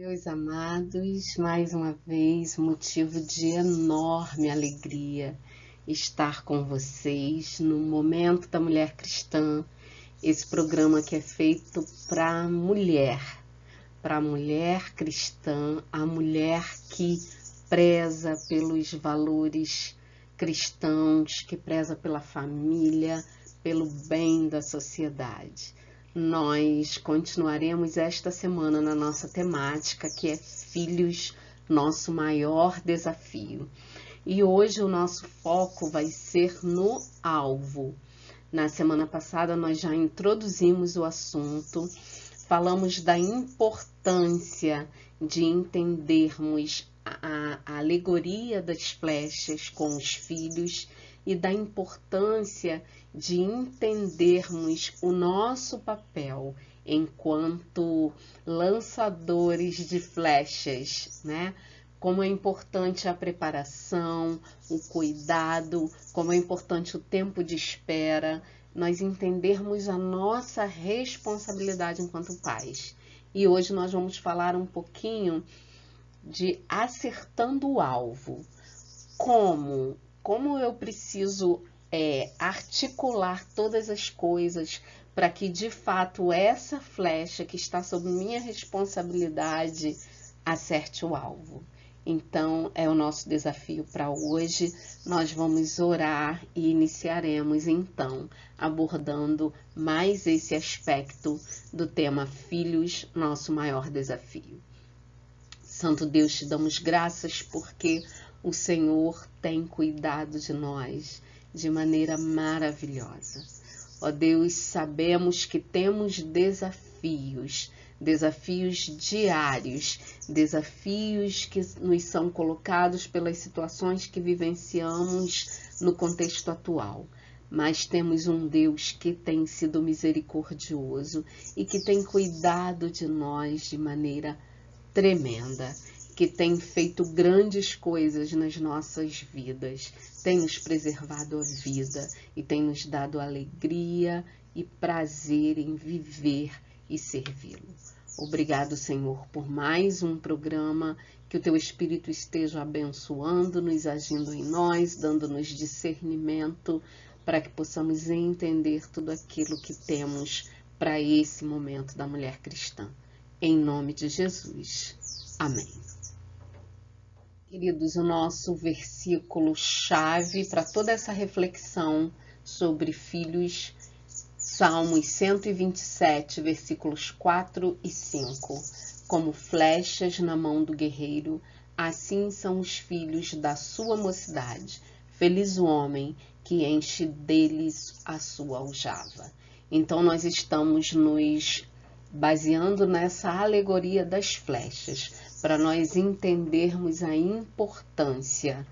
Meus amados, mais uma vez, motivo de enorme alegria estar com vocês no Momento da Mulher Cristã, esse programa que é feito para a mulher cristã, a mulher que preza pelos valores cristãos, que preza pela família, pelo bem da sociedade. Nós continuaremos esta semana na nossa temática, que é Filhos, nosso maior desafio. E hoje o nosso foco vai ser no alvo. Na semana passada nós já introduzimos o assunto, falamos da importância de entendermos a alegoria das flechas com os filhos e da importância de entendermos o nosso papel enquanto lançadores de flechas, né? Como é importante a preparação, o cuidado, como é importante o tempo de espera, nós entendermos a nossa responsabilidade enquanto pais. E hoje nós vamos falar um pouquinho de acertando o alvo. Como eu preciso articular todas as coisas para que de fato essa flecha que está sob minha responsabilidade acerte o alvo. Então, é o nosso desafio para hoje. Nós vamos orar e iniciaremos, então, abordando mais esse aspecto do tema Filhos, nosso maior desafio. Santo Deus, te damos graças porque o Senhor tem cuidado de nós de maneira maravilhosa. Ó Deus, sabemos que temos desafios diários, desafios que nos são colocados pelas situações que vivenciamos no contexto atual. Mas temos um Deus que tem sido misericordioso e que tem cuidado de nós de maneira tremenda, que tem feito grandes coisas nas nossas vidas, tem nos preservado a vida e tem nos dado alegria e prazer em viver e servi-lo. Obrigado, Senhor, por mais um programa, que o Teu Espírito esteja abençoando-nos, agindo em nós, dando-nos discernimento, para que possamos entender tudo aquilo que temos para esse momento da mulher cristã. Em nome de Jesus. Amém. Queridos, o nosso versículo-chave para toda essa reflexão sobre filhos, Salmos 127, versículos 4 e 5. Como flechas na mão do guerreiro, assim são os filhos da sua mocidade. Feliz o homem que enche deles a sua aljava. Então, nós estamos nos baseando nessa alegoria das flechas, para nós entendermos a importância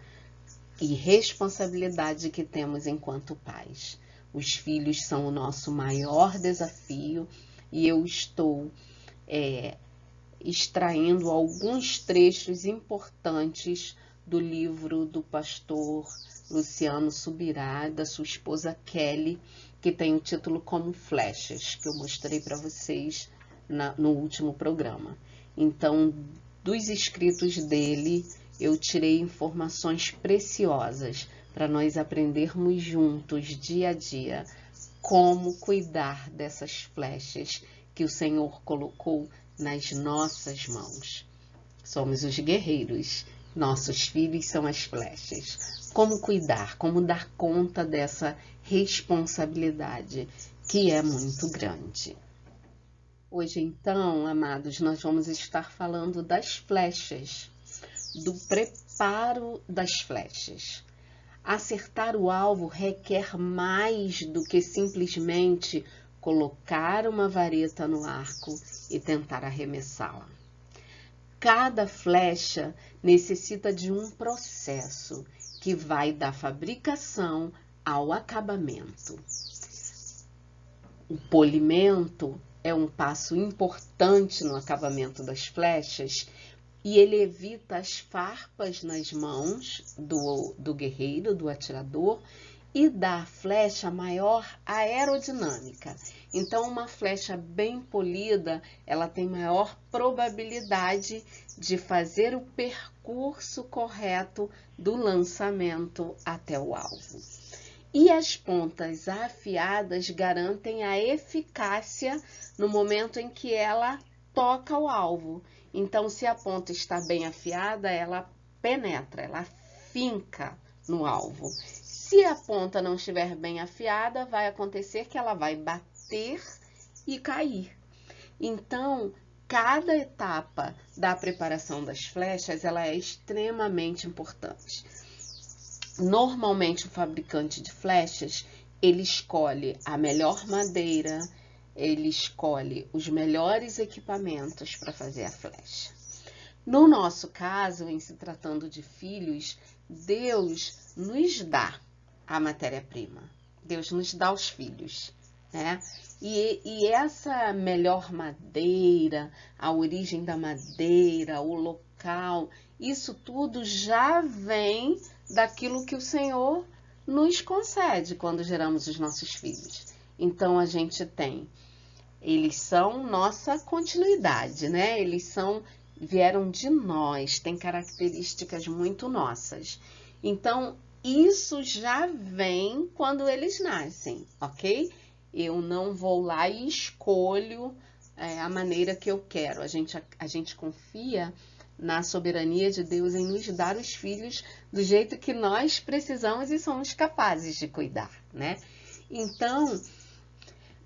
e responsabilidade que temos enquanto pais. Os filhos são o nosso maior desafio e eu estou extraindo alguns trechos importantes do livro do pastor Luciano Subirá, da sua esposa Kelly, que tem o título Como Flechas, que eu mostrei para vocês no último programa. Então, dos escritos dele, eu tirei informações preciosas para nós aprendermos juntos, dia a dia, como cuidar dessas flechas que o Senhor colocou nas nossas mãos. Somos os guerreiros, nossos filhos são as flechas. Como cuidar, como dar conta dessa responsabilidade que é muito grande. Hoje, então, amados, nós vamos estar falando das flechas, do preparo das flechas. Acertar o alvo requer mais do que simplesmente colocar uma vareta no arco e tentar arremessá-la. Cada flecha necessita de um processo que vai da fabricação ao acabamento. O polimento é um passo importante no acabamento das flechas e ele evita as farpas nas mãos do guerreiro, do atirador, e dá à flecha maior aerodinâmica. Então, uma flecha bem polida, ela tem maior probabilidade de fazer o percurso correto do lançamento até o alvo. E as pontas afiadas garantem a eficácia no momento em que ela toca o alvo. Então, se a ponta está bem afiada, ela penetra, ela finca no alvo. Se a ponta não estiver bem afiada, vai acontecer que ela vai bater e cair. Então, cada etapa da preparação das flechas, ela é extremamente importante. Normalmente, o fabricante de flechas, ele escolhe a melhor madeira, ele escolhe os melhores equipamentos para fazer a flecha. No nosso caso, em se tratando de filhos, Deus nos dá a matéria-prima. Deus nos dá os filhos, né? E essa melhor madeira, a origem da madeira, o local, isso tudo já vem daquilo que o Senhor nos concede quando geramos os nossos filhos. Então, a gente tem, eles são nossa continuidade, né? Vieram de nós, têm características muito nossas. Então, isso já vem quando eles nascem, ok? Eu não vou lá e escolho a maneira que eu quero. A gente confia na soberania de Deus em nos dar os filhos do jeito que nós precisamos e somos capazes de cuidar, né? Então,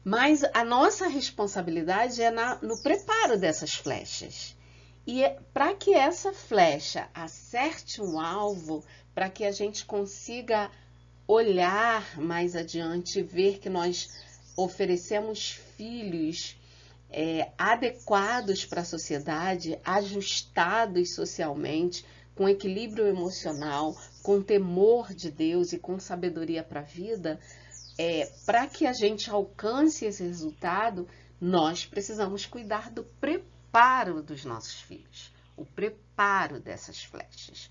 mas a nossa responsabilidade é no preparo dessas flechas. E para que essa flecha acerte um alvo, para que a gente consiga olhar mais adiante e ver que nós oferecemos filhos adequados para a sociedade, ajustados socialmente, com equilíbrio emocional, com temor de Deus e com sabedoria para a vida, para que a gente alcance esse resultado, nós precisamos cuidar do preparo dos nossos filhos, o preparo dessas flechas.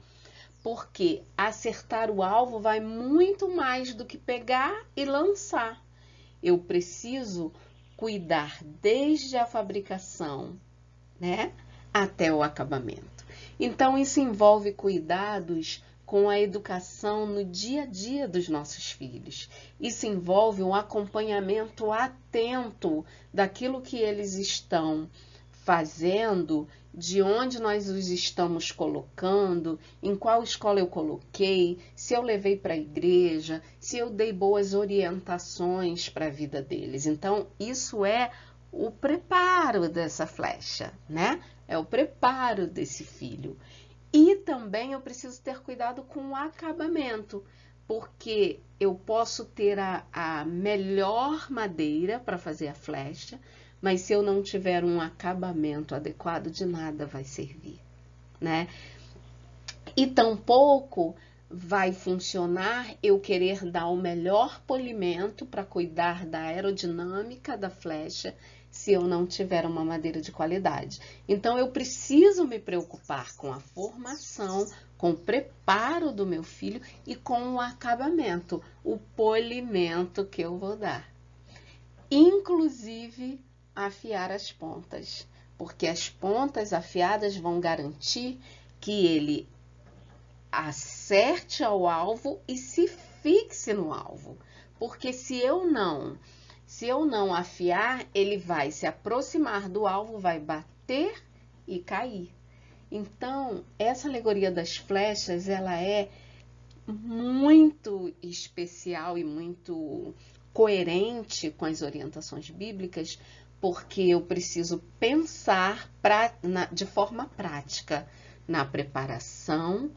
Porque acertar o alvo vai muito mais do que pegar e lançar. Eu preciso cuidar desde a fabricação, né, até o acabamento. Então, isso envolve cuidados com a educação no dia a dia dos nossos filhos. Isso envolve um acompanhamento atento daquilo que eles estão fazendo, de onde nós os estamos colocando, em qual escola eu coloquei, se eu levei para a igreja, se eu dei boas orientações para a vida deles. Então, isso é o preparo dessa flecha, né? É o preparo desse filho. E também eu preciso ter cuidado com o acabamento, porque eu posso ter a melhor madeira para fazer a flecha, mas se eu não tiver um acabamento adequado, de nada vai servir, né? E tampouco vai funcionar eu querer dar o melhor polimento para cuidar da aerodinâmica da flecha, se eu não tiver uma madeira de qualidade. Então, eu preciso me preocupar com a formação, com o preparo do meu filho e com o acabamento, o polimento que eu vou dar. Inclusive, afiar as pontas, porque as pontas afiadas vão garantir que ele acerte ao alvo e se fixe no alvo. Porque se eu não afiar, ele vai se aproximar do alvo, vai bater e cair. Então, essa alegoria das flechas, ela é muito especial e muito coerente com as orientações bíblicas, porque eu preciso pensar de forma prática na preparação,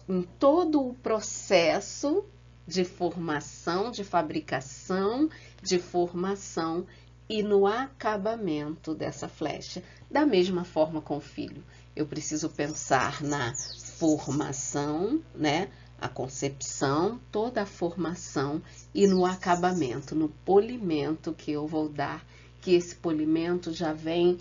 em todo o processo de formação, de fabricação, de formação e no acabamento dessa flecha. Da mesma forma com o filho, eu preciso pensar na formação, né? A concepção, toda a formação e no acabamento, no polimento que eu vou dar, que esse polimento já vem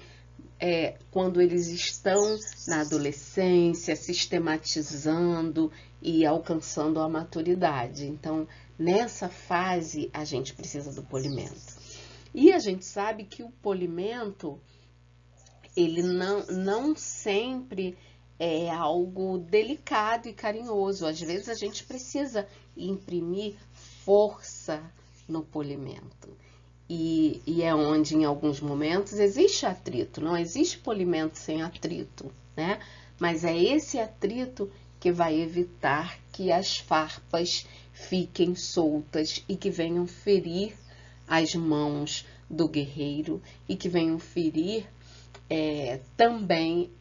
quando eles estão na adolescência, sistematizando e alcançando a maturidade. Então, nessa fase, a gente precisa do polimento. E a gente sabe que o polimento, ele não sempre é algo delicado e carinhoso. Às vezes a gente precisa imprimir força no polimento. E é onde, em alguns momentos, existe atrito. Não existe polimento sem atrito, né? Mas é esse atrito que vai evitar que as farpas fiquem soltas e que venham ferir as mãos do guerreiro e que venham ferir também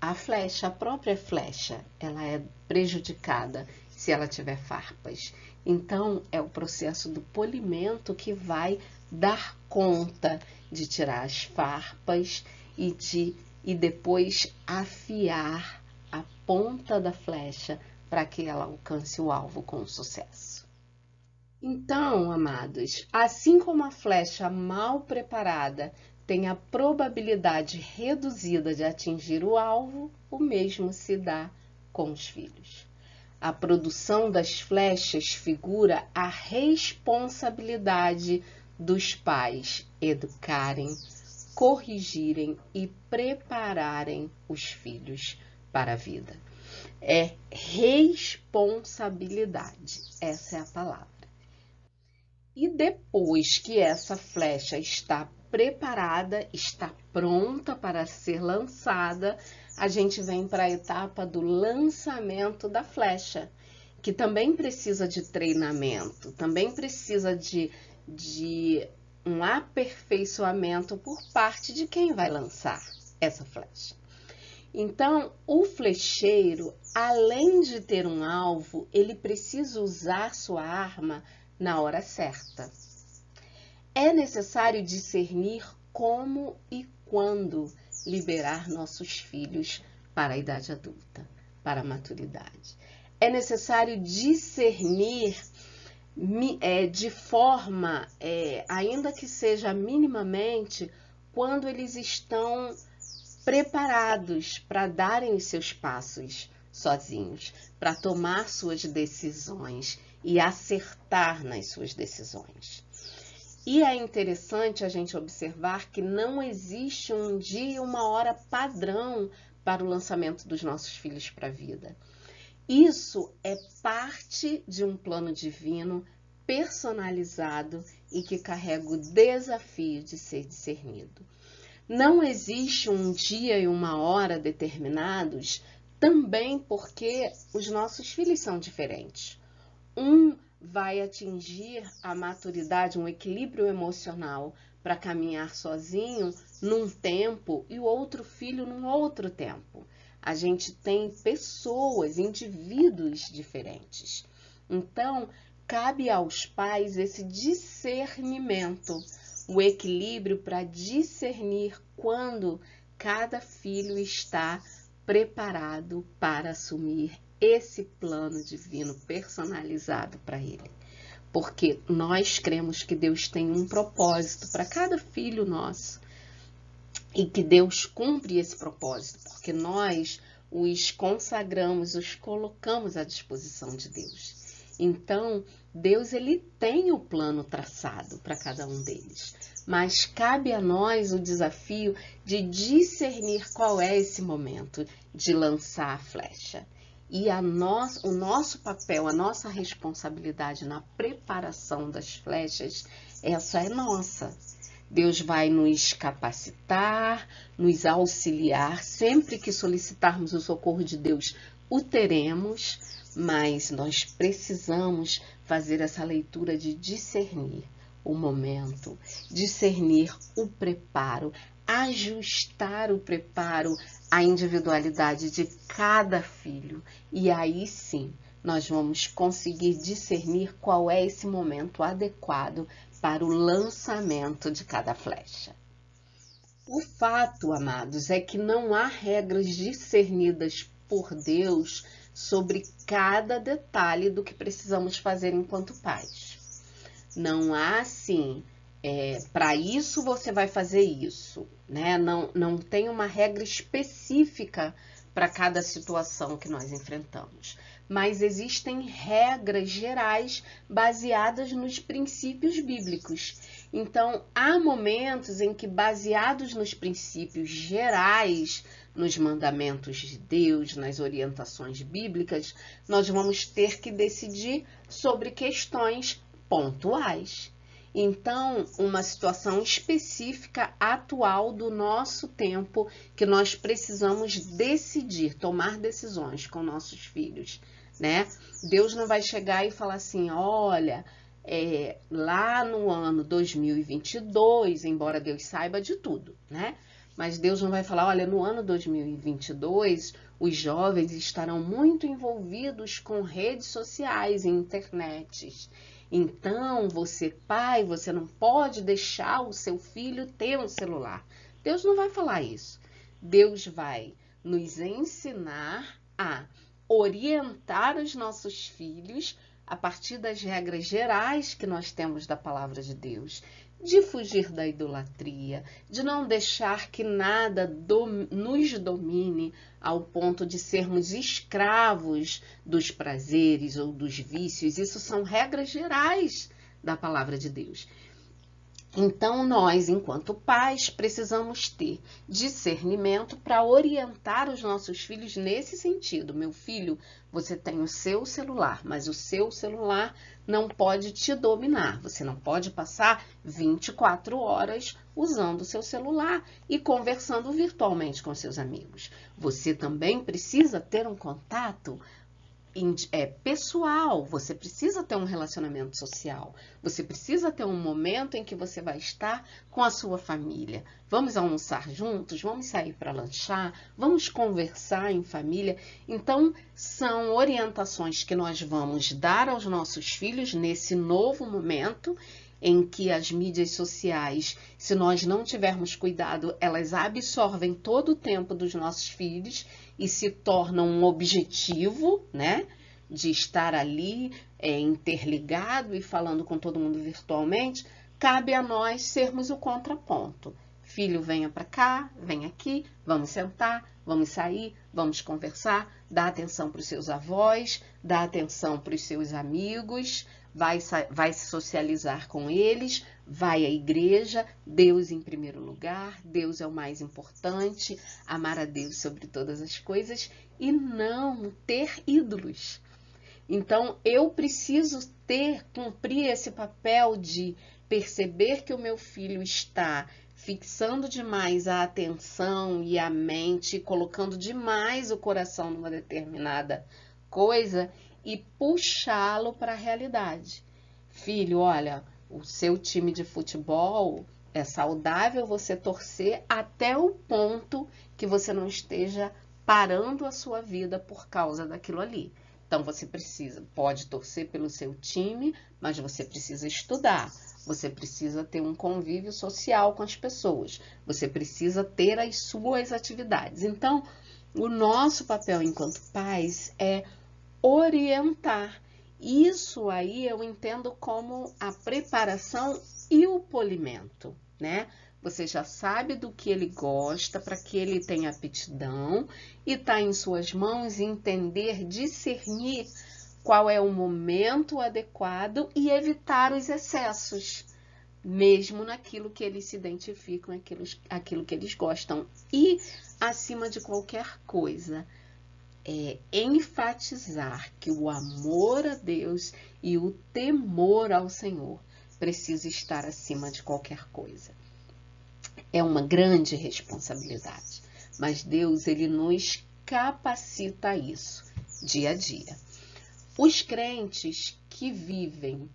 a flecha, a própria flecha, ela é prejudicada se ela tiver farpas. Então, é o processo do polimento que vai dar conta de tirar as farpas e depois afiar a ponta da flecha para que ela alcance o alvo com sucesso. Então, amados, assim como a flecha mal preparada tem a probabilidade reduzida de atingir o alvo, o mesmo se dá com os filhos. A produção das flechas figura a responsabilidade dos pais educarem, corrigirem e prepararem os filhos para a vida. É responsabilidade, essa é a palavra. E depois que essa flecha está preparada, está pronta para ser lançada, a gente vem para a etapa do lançamento da flecha, que também precisa de treinamento, também precisa de um aperfeiçoamento por parte de quem vai lançar essa flecha. Então, o flecheiro, além de ter um alvo, ele precisa usar sua arma na hora certa. É necessário discernir como e quando liberar nossos filhos para a idade adulta, para a maturidade. É necessário discernir de forma, ainda que seja minimamente, quando eles estão preparados para darem os seus passos sozinhos, para tomar suas decisões e acertar nas suas decisões. E é interessante a gente observar que não existe um dia e uma hora padrão para o lançamento dos nossos filhos para a vida. Isso é parte de um plano divino personalizado e que carrega o desafio de ser discernido. Não existe um dia e uma hora determinados, também porque os nossos filhos são diferentes. Um vai atingir a maturidade, um equilíbrio emocional para caminhar sozinho num tempo e o outro filho num outro tempo. A gente tem pessoas, indivíduos diferentes. Então, cabe aos pais esse discernimento, o equilíbrio para discernir quando cada filho está preparado para assumir esse plano divino personalizado para ele. Porque nós cremos que Deus tem um propósito para cada filho nosso e que Deus cumpre esse propósito, porque nós os consagramos, os colocamos à disposição de Deus. Então, Deus ele tem o plano traçado para cada um deles, mas cabe a nós o desafio de discernir qual é esse momento de lançar a flecha. E o nosso papel, a nossa responsabilidade na preparação das flechas, essa é nossa. Deus vai nos capacitar, nos auxiliar. Sempre que solicitarmos o socorro de Deus, o teremos, mas nós precisamos fazer essa leitura de discernir o momento, discernir o preparo, ajustar o preparo à individualidade de cada filho. E aí sim, nós vamos conseguir discernir qual é esse momento adequado para o lançamento de cada flecha. O fato, amados, é que não há regras discernidas por Deus sobre cada detalhe do que precisamos fazer enquanto pais. Não há assim, para isso você vai fazer isso, né? Não tem uma regra específica para cada situação que nós enfrentamos. mas existem regras gerais baseadas nos princípios bíblicos. Então, há momentos em que, baseados nos princípios gerais, nos mandamentos de Deus, nas orientações bíblicas, nós vamos ter que decidir sobre questões pontuais. Então, uma situação específica atual do nosso tempo que nós precisamos decidir, tomar decisões com nossos filhos, né? Deus não vai chegar e falar assim, olha, lá no ano 2022, embora Deus saiba de tudo, né? Mas Deus não vai falar, olha, no ano 2022, os jovens estarão muito envolvidos com redes sociais e internets. Então, você, pai, você não pode deixar o seu filho ter um celular. Deus não vai falar isso. Deus vai nos ensinar a orientar os nossos filhos a partir das regras gerais que nós temos da palavra de Deus, de fugir da idolatria, de não deixar que nada nos domine ao ponto de sermos escravos dos prazeres ou dos vícios. Isso são regras gerais da palavra de Deus. Então, nós, enquanto pais, precisamos ter discernimento para orientar os nossos filhos nesse sentido. Meu filho, você tem o seu celular, mas o seu celular não pode te dominar. Você não pode passar 24 horas usando o seu celular e conversando virtualmente com seus amigos. Você também precisa ter um contato pessoal, você precisa ter um relacionamento social, você precisa ter um momento em que você vai estar com a sua família. Vamos almoçar juntos, vamos sair para lanchar, vamos conversar em família. Então, são orientações que nós vamos dar aos nossos filhos nesse novo momento em que as mídias sociais, se nós não tivermos cuidado, elas absorvem todo o tempo dos nossos filhos e se tornam um objetivo, né, de estar ali interligado e falando com todo mundo virtualmente. Cabe a nós sermos o contraponto. Filho, venha para cá, venha aqui, vamos sentar, vamos sair, vamos conversar, dá atenção para os seus avós, dá atenção para os seus amigos, vai se socializar com eles, vai à igreja, Deus em primeiro lugar, Deus é o mais importante, amar a Deus sobre todas as coisas e não ter ídolos. Então, eu preciso cumprir esse papel de perceber que o meu filho está fixando demais a atenção e a mente, colocando demais o coração numa determinada coisa e puxá-lo para a realidade. Filho, olha, o seu time de futebol é saudável você torcer até o ponto que você não esteja parando a sua vida por causa daquilo ali. Então, você pode torcer pelo seu time, mas você precisa estudar. Você precisa ter um convívio social com as pessoas. Você precisa ter as suas atividades. Então, o nosso papel enquanto pais é orientar. Isso aí eu entendo como a preparação e o polimento, né? Você já sabe do que ele gosta, para que ele tenha aptidão, e está em suas mãos entender, discernir qual é o momento adequado e evitar os excessos, mesmo naquilo que eles se identificam, aquilo que eles gostam. E, acima de qualquer coisa, enfatizar que o amor a Deus e o temor ao Senhor precisa estar acima de qualquer coisa. É uma grande responsabilidade, mas Deus, ele nos capacita a isso dia a dia. Os crentes que vivem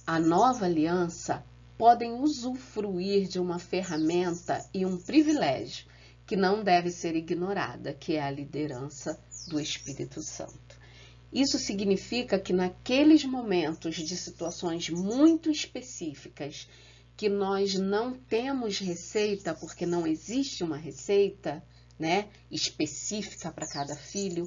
a nova aliança podem usufruir de uma ferramenta e um privilégio que não deve ser ignorada, que é a liderança do Espírito Santo. Isso significa que naqueles momentos de situações muito específicas, que nós não temos receita, porque não existe uma receita, né, específica para cada filho,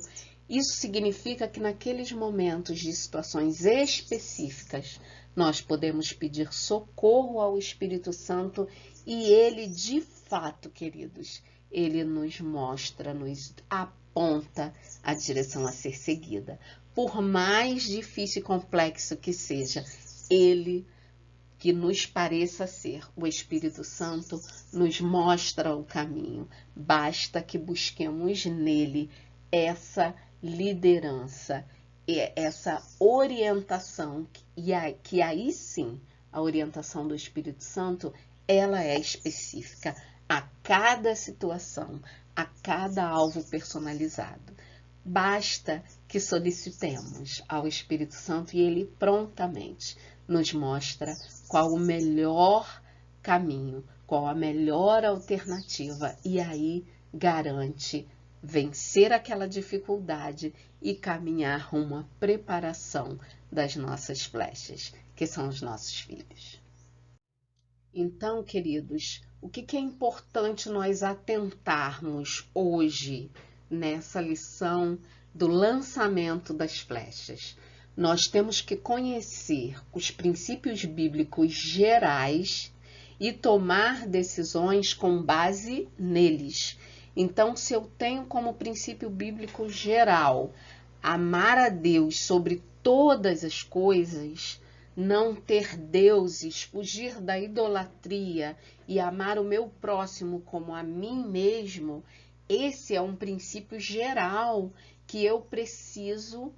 isso significa que naqueles momentos de situações específicas, nós podemos pedir socorro ao Espírito Santo e ele, de fato, queridos, ele nos mostra, nos aponta a direção a ser seguida. Por mais difícil e complexo que seja, ele que nos pareça ser, o Espírito Santo nos mostra o caminho. Basta que busquemos nele essa liderança, essa orientação, que aí sim, a orientação do Espírito Santo, ela é específica a cada situação, a cada alvo personalizado. Basta que solicitemos ao Espírito Santo e ele prontamente nos mostra qual o melhor caminho, qual a melhor alternativa, e aí garante vencer aquela dificuldade e caminhar rumo à preparação das nossas flechas, que são os nossos filhos. Então, queridos, o que é importante nós atentarmos hoje nessa lição do lançamento das flechas? Nós temos que conhecer os princípios bíblicos gerais e tomar decisões com base neles. Então, se eu tenho como princípio bíblico geral amar a Deus sobre todas as coisas, não ter deuses, fugir da idolatria e amar o meu próximo como a mim mesmo, esse é um princípio geral que eu preciso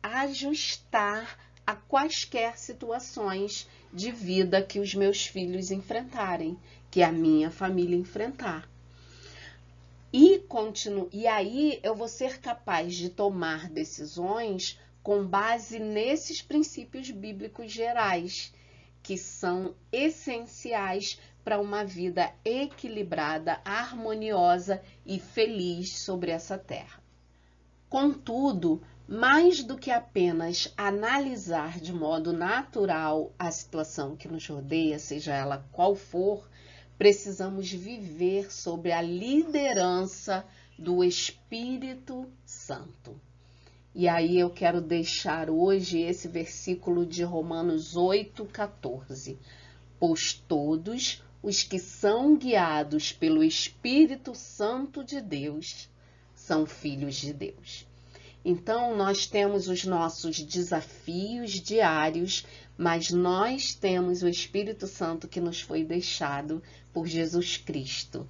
ajustar a quaisquer situações de vida que os meus filhos enfrentarem, que a minha família enfrentar. E aí eu vou ser capaz de tomar decisões com base nesses princípios bíblicos gerais, que são essenciais para uma vida equilibrada, harmoniosa e feliz sobre essa terra. Contudo, mais do que apenas analisar de modo natural a situação que nos rodeia, seja ela qual for, precisamos viver sob a liderança do Espírito Santo. E aí eu quero deixar hoje esse versículo de Romanos 8,14. Pois todos os que são guiados pelo Espírito Santo de Deus são filhos de Deus. Então, nós temos os nossos desafios diários, mas nós temos o Espírito Santo que nos foi deixado por Jesus Cristo.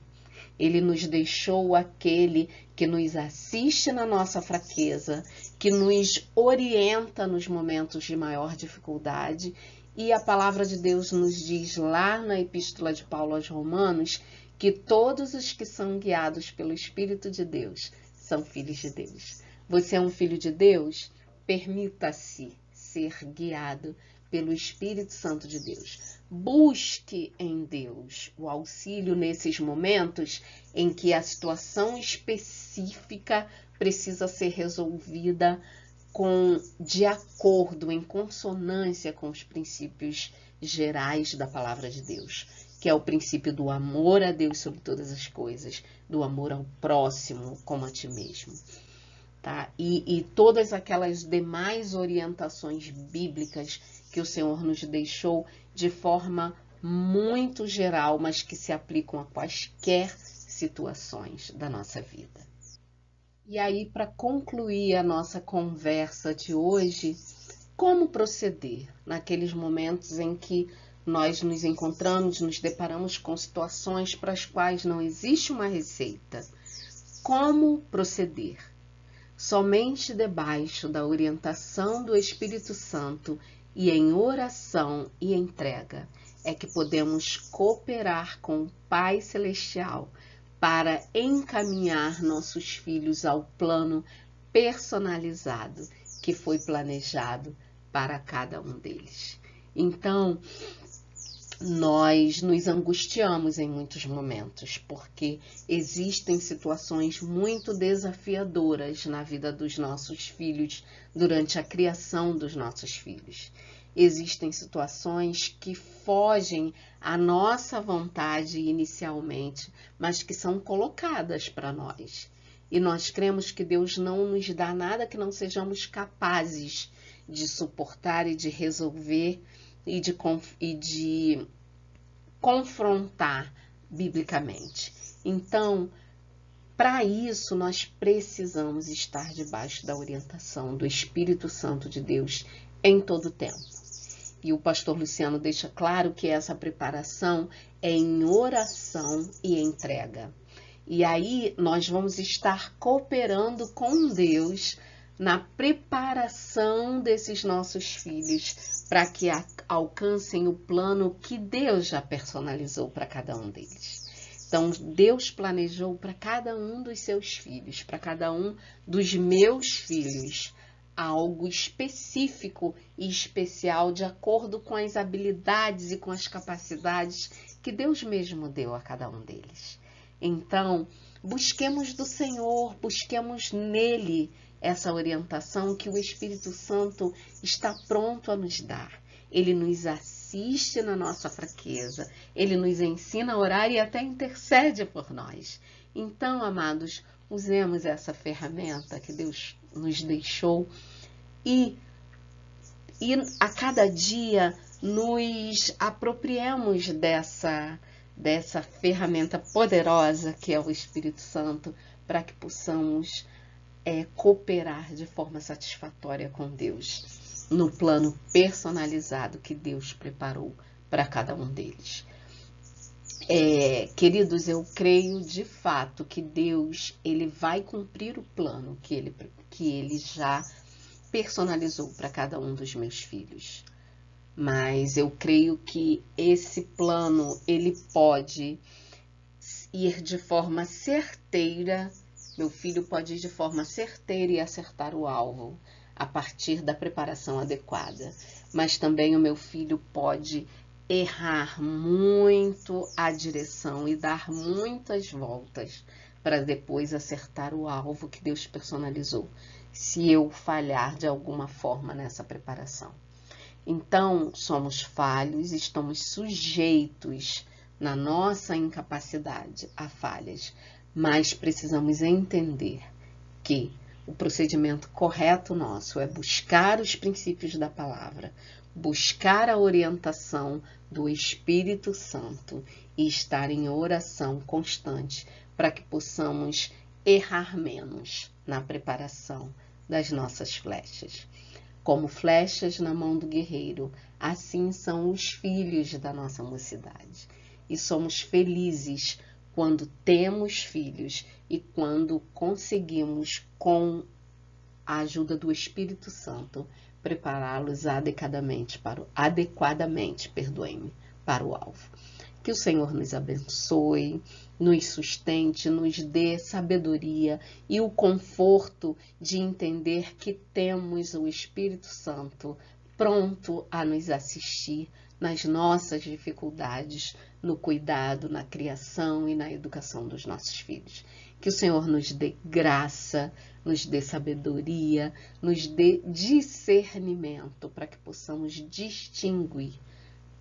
Ele nos deixou aquele que nos assiste na nossa fraqueza, que nos orienta nos momentos de maior dificuldade. E a palavra de Deus nos diz lá na Epístola de Paulo aos Romanos que todos os que são guiados pelo Espírito de Deus são filhos de Deus. Você é um filho de Deus? Permita-se ser guiado pelo Espírito Santo de Deus. Busque em Deus o auxílio nesses momentos em que a situação específica precisa ser resolvida de acordo, em consonância com os princípios gerais da palavra de Deus, que é o princípio do amor a Deus sobre todas as coisas, do amor ao próximo como a ti mesmo. Tá? E todas aquelas demais orientações bíblicas que o Senhor nos deixou de forma muito geral, mas que se aplicam a quaisquer situações da nossa vida. E aí, para concluir a nossa conversa de hoje, como proceder naqueles momentos em que nós nos encontramos, nos deparamos com situações para as quais não existe uma receita? Como proceder? Somente debaixo da orientação do Espírito Santo e em oração e entrega é que podemos cooperar com o Pai Celestial para encaminhar nossos filhos ao plano personalizado que foi planejado para cada um deles. Então, nós nos angustiamos em muitos momentos, porque existem situações muito desafiadoras na vida dos nossos filhos durante a criação dos nossos filhos. Existem situações que fogem à nossa vontade inicialmente, mas que são colocadas para nós. E nós cremos que Deus não nos dá nada que não sejamos capazes de suportar e de resolver e de confrontar biblicamente. Então, para isso, nós precisamos estar debaixo da orientação do Espírito Santo de Deus em todo o tempo. E o pastor Luciano deixa claro que essa preparação é em oração e entrega. E aí nós vamos estar cooperando com Deus na preparação desses nossos filhos para que alcancem o plano que Deus já personalizou para cada um deles. Então, Deus planejou para cada um dos seus filhos, para cada um dos meus filhos, algo específico e especial de acordo com as habilidades e com as capacidades que Deus mesmo deu a cada um deles. Então, busquemos do Senhor, busquemos nele essa orientação que o Espírito Santo está pronto a nos dar. Ele nos assiste na nossa fraqueza, ele nos ensina a orar e até intercede por nós. Então, amados, usemos essa ferramenta que Deus nos deixou e a cada dia nos apropriemos dessa ferramenta poderosa que é o Espírito Santo para que possamos cooperar de forma satisfatória com Deus no plano personalizado que Deus preparou para cada um deles. Queridos, eu creio de fato que Deus ele vai cumprir o plano que ele já personalizou para cada um dos meus filhos. Mas eu creio que esse plano ele pode ir de forma certeira. Meu filho pode ir de forma certeira e acertar o alvo a partir da preparação adequada. Mas também o meu filho pode errar muito a direção e dar muitas voltas para depois acertar o alvo que Deus personalizou, se eu falhar de alguma forma nessa preparação. Então, somos falhos, estamos sujeitos na nossa incapacidade a falhas, mas precisamos entender que o procedimento correto nosso é buscar os princípios da palavra, buscar a orientação do Espírito Santo e estar em oração constante para que possamos errar menos na preparação das nossas flechas. Como flechas na mão do guerreiro, assim são os filhos da nossa mocidade. E somos felizes quando temos filhos e quando conseguimos, com a ajuda do Espírito Santo, prepará-los adequadamente para o alvo. Que o Senhor nos abençoe, nos sustente, nos dê sabedoria e o conforto de entender que temos o Espírito Santo pronto a nos assistir nas nossas dificuldades, no cuidado, na criação e na educação dos nossos filhos. Que o Senhor nos dê graça, nos dê sabedoria, nos dê discernimento para que possamos distinguir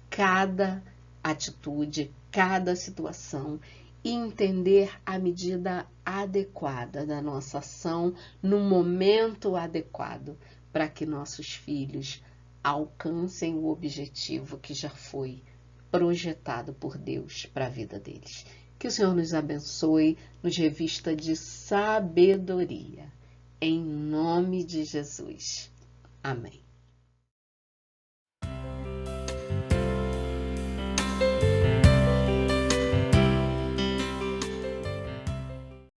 cada atitude, cada situação e entender a medida adequada da nossa ação no momento adequado para que nossos filhos alcancem o objetivo que já foi projetado por Deus para a vida deles. Que o Senhor nos abençoe, nos revista de sabedoria. Em nome de Jesus. Amém.